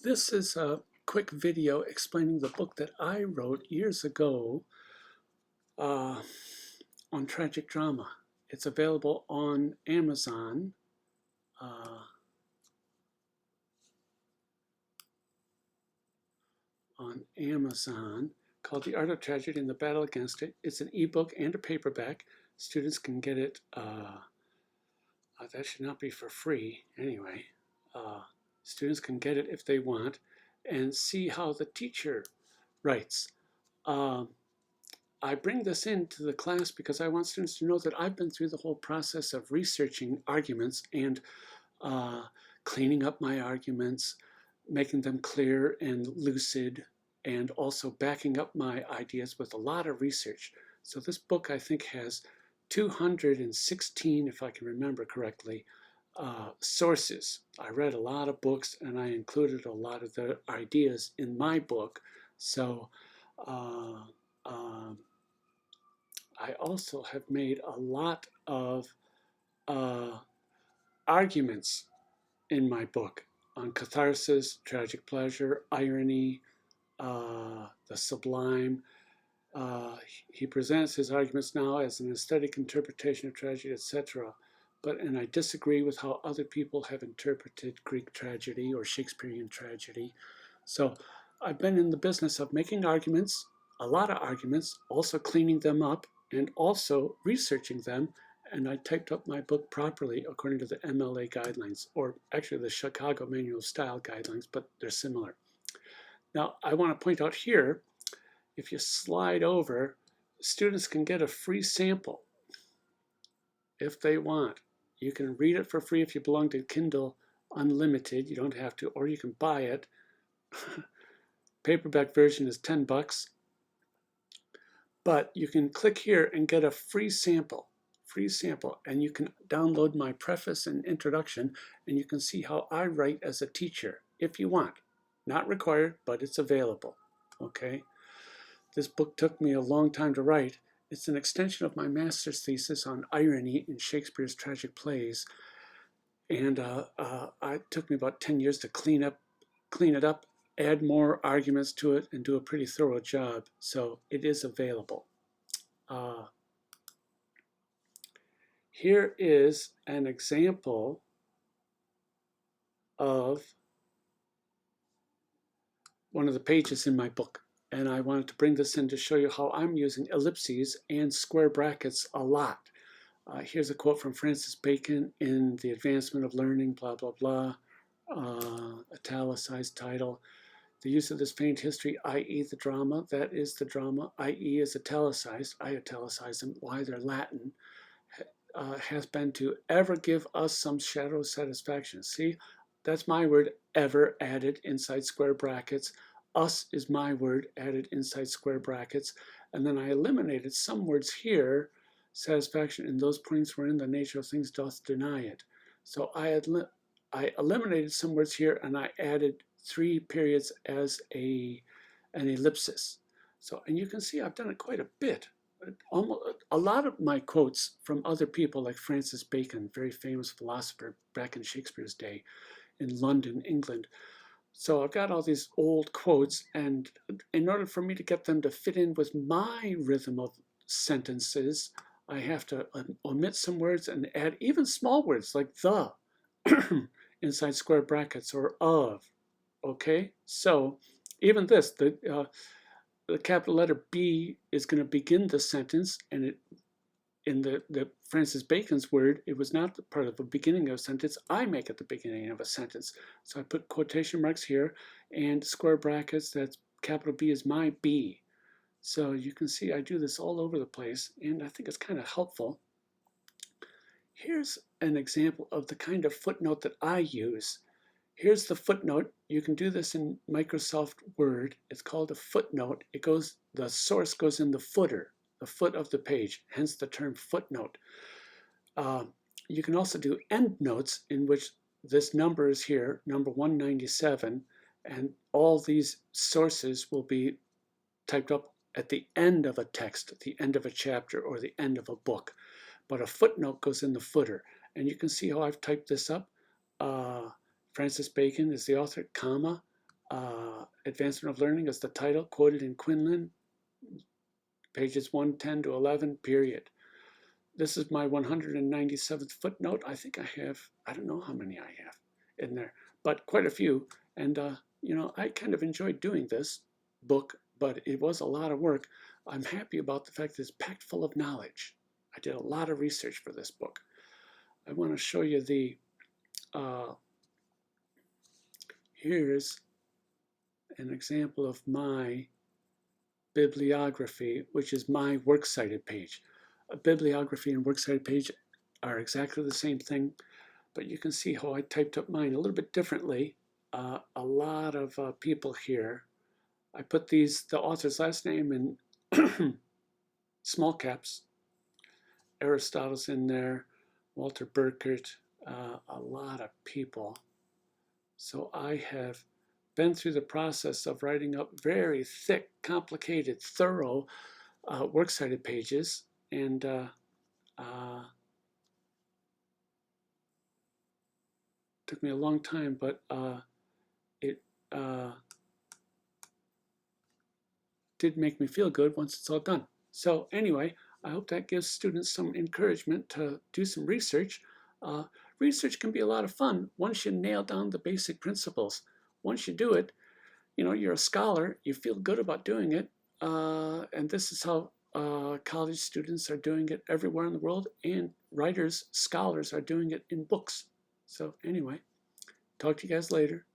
This is a quick video explaining the book that I wrote years ago uh, on tragic drama. It's available on Amazon. Uh, Called The Art of Tragedy and the Battle Against It. It's an ebook and a paperback. Students can get it. That should not be for free anyway. Students can get it if they want and see how the teacher writes. I bring this into the class because I want students to know that I've been through the whole process of researching arguments and cleaning up my arguments, making them clear and lucid, and also backing up my ideas with a lot of research. So this book, I think, has 216, if I can remember correctly, sources. I read a lot of books and I included a lot of the ideas in my book. So I also have made a lot of arguments in my book on catharsis, tragic pleasure, irony, the sublime. He presents his arguments now as an aesthetic interpretation of tragedy, etc. And I disagree with how other people have interpreted Greek tragedy or Shakespearean tragedy. So I've been in the business of making arguments, a lot of arguments, also cleaning them up, and also researching them. And I typed up my book properly according to the MLA guidelines, or actually the Chicago Manual of Style guidelines, but they're similar. Now, I want to point out here, if you slide over, students can get a free sample if they want. You can read it for free if you belong to Kindle Unlimited. You don't have to, or you can buy it. Paperback version is 10 bucks. But you can click here and get a free sample, and you can download my preface and introduction, and you can see how I write as a teacher if you want. Not required, but it's available. Okay? This book took me a long time to write. It's an extension of my master's thesis on irony in Shakespeare's tragic plays, and it took me about 10 years to clean it up, add more arguments to it, and do a pretty thorough job. So it is available. Here is an example of one of the pages in my book. And I wanted to bring this in to show you how I'm using ellipses and square brackets a lot. Here's a quote from Francis Bacon in The Advancement of Learning, blah, blah, blah, italicized title. The use of this faint history, i.e. the drama, that is the drama, i.e. is italicized, I italicize them, why they're Latin, has been to ever give us some shadow of satisfaction. See, that's my word, ever, added inside square brackets. Us is my word, added inside square brackets. And then I eliminated some words here, satisfaction in those points wherein the nature of things doth deny it. So I eliminated some words here, and I added 3 periods as an ellipsis. So, and you can see I've done it quite a bit. A lot of my quotes from other people, like Francis Bacon, very famous philosopher back in Shakespeare's day in London, England. So I've got all these old quotes, and in order for me to get them to fit in with my rhythm of sentences, I have to omit some words and add even small words like the inside square brackets, or of. Okay, so even this, the capital letter B is going to begin the sentence, and in the Francis Bacon's word, it was not part of the beginning of a sentence. I make it the beginning of a sentence. So I put quotation marks here and square brackets. That's capital B is my B. So you can see I do this all over the place, and I think it's kind of helpful. Here's an example of the kind of footnote that I use. Here's the footnote. You can do this in Microsoft Word. It's called a footnote. The source goes in the footer, the foot of the page, hence the term footnote. You can also do endnotes, in which this number is here, number 197, and all these sources will be typed up at the end of a text, at the end of a chapter, or the end of a book. But a footnote goes in the footer. And you can see how I've typed this up. Francis Bacon is the author, comma, Advancement of Learning is the title, quoted in Quinlan, pages 110 to 11, period. This is my 197th footnote. I think I have, I don't know how many I have in there, but quite a few. And, I kind of enjoyed doing this book, but it was a lot of work. I'm happy about the fact that it's packed full of knowledge. I did a lot of research for this book. I want to show you here's an example of my bibliography, which is my works cited page. A bibliography and works cited page are exactly the same thing, but you can see how I typed up mine a little bit differently. A lot of people here. I put the author's last name in small caps. Aristotle's in there, Walter Burkert, a lot of people. So I have been through the process of writing up very thick, complicated, thorough works cited pages, and took me a long time, but it did make me feel good once it's all done. So anyway, I hope that gives students some encouragement to do some research. Research can be a lot of fun once you nail down the basic principles. Once you do it, you're a scholar, you feel good about doing it, and this is how college students are doing it everywhere in the world, and writers, scholars are doing it in books. So anyway, talk to you guys later.